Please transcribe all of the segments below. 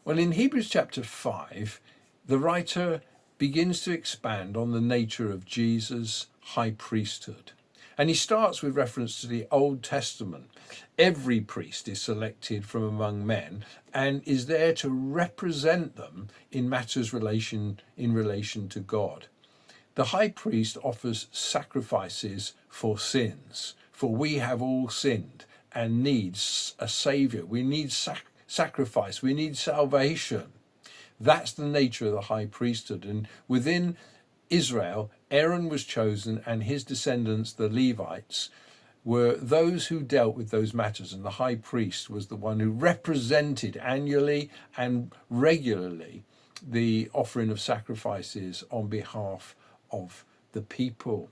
Well, in Hebrews chapter 5, the writer begins to expand on the nature of Jesus' high priesthood. And he starts with reference to the Old Testament. Every priest is selected from among men and is there to represent them in matters in relation to God. The high priest offers sacrifices for sins, for we have all sinned and need a saviour. We need sacrifice. We need salvation. That's the nature of the high priesthood. And within Israel, Aaron was chosen, and his descendants, the Levites, were those who dealt with those matters. And the high priest was the one who represented annually and regularly the offering of sacrifices on behalf of the people.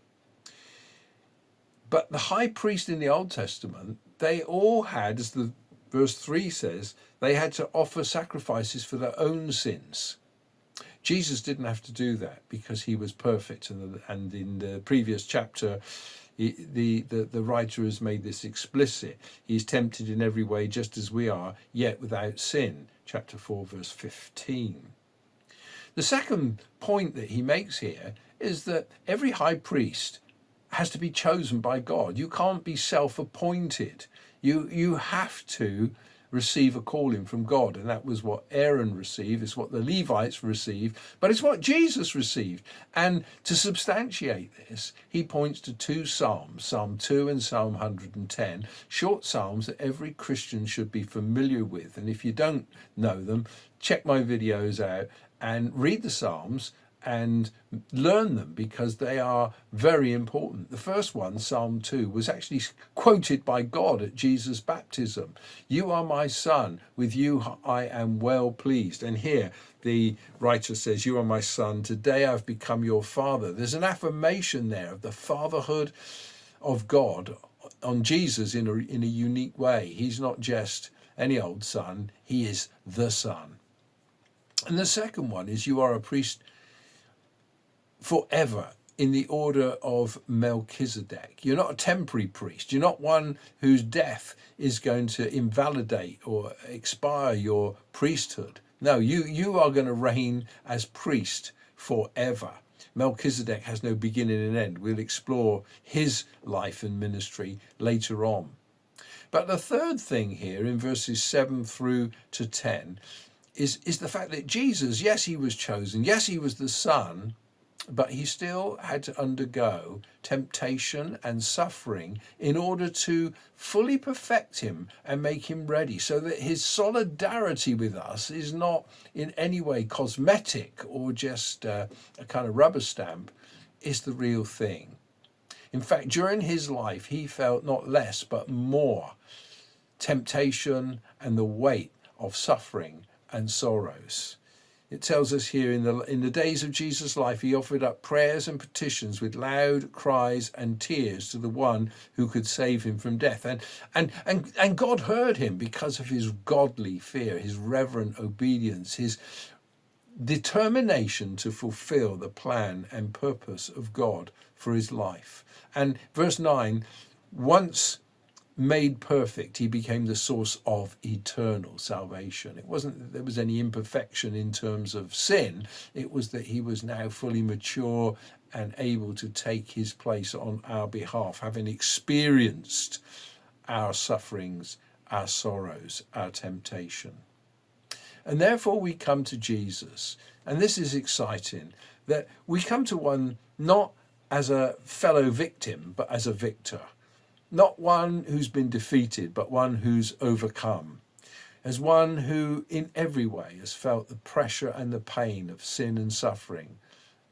But the high priest in the Old Testament, they all had, as the verse 3 says, they had to offer sacrifices for their own sins. Jesus didn't have to do that because he was perfect. And in the previous chapter, the writer has made this explicit. He's tempted in every way just as we are, yet without sin. Chapter 4, verse 15. The second point that he makes here is that every high priest has to be chosen by God. You can't be self-appointed. You have to receive a calling from God, and that was what Aaron received, it's what the Levites received, but it's what Jesus received. And to substantiate this, he points to two psalms, Psalm 2 and Psalm 110, short psalms that every Christian should be familiar with. And if you don't know them, check my videos out and read the psalms and learn them, because they are very important. The first one, Psalm 2, was actually quoted by God at Jesus' baptism. You are my son, with you I am well pleased. And here the writer says, you are my son, today I've become your father. There's an affirmation there of the fatherhood of God on Jesus in a unique way. He's not just any old son, he is the son. And the second one is, you are a priest forever in the order of Melchizedek. You're not a temporary priest. You're not one whose death is going to invalidate or expire your priesthood. No, you are going to reign as priest forever. Melchizedek has no beginning and end. We'll explore his life and ministry later on. But the third thing here in verses 7 through to 10 is the fact that Jesus, yes, he was chosen. Yes, he was the son, but he still had to undergo temptation and suffering in order to fully perfect him and make him ready, so that his solidarity with us is not in any way cosmetic or just a kind of rubber stamp. It's the real thing. In fact, during his life, he felt not less but more temptation and the weight of suffering and sorrows. It tells us here, in the days of Jesus' life, he offered up prayers and petitions with loud cries and tears to the one who could save him from death. And God heard him because of his godly fear, his reverent obedience, his determination to fulfill the plan and purpose of God for his life. And verse 9, once made perfect, he became the source of eternal salvation. It wasn't that there was any imperfection in terms of sin. It was that he was now fully mature and able to take his place on our behalf, having experienced our sufferings, our sorrows, our temptation. And therefore we come to Jesus. And this is exciting, that we come to one not as a fellow victim, but as a victor. Not one who's been defeated, but one who's overcome. As one who in every way has felt the pressure and the pain of sin and suffering,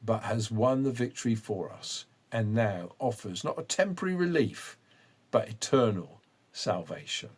but has won the victory for us and now offers not a temporary relief, but eternal salvation.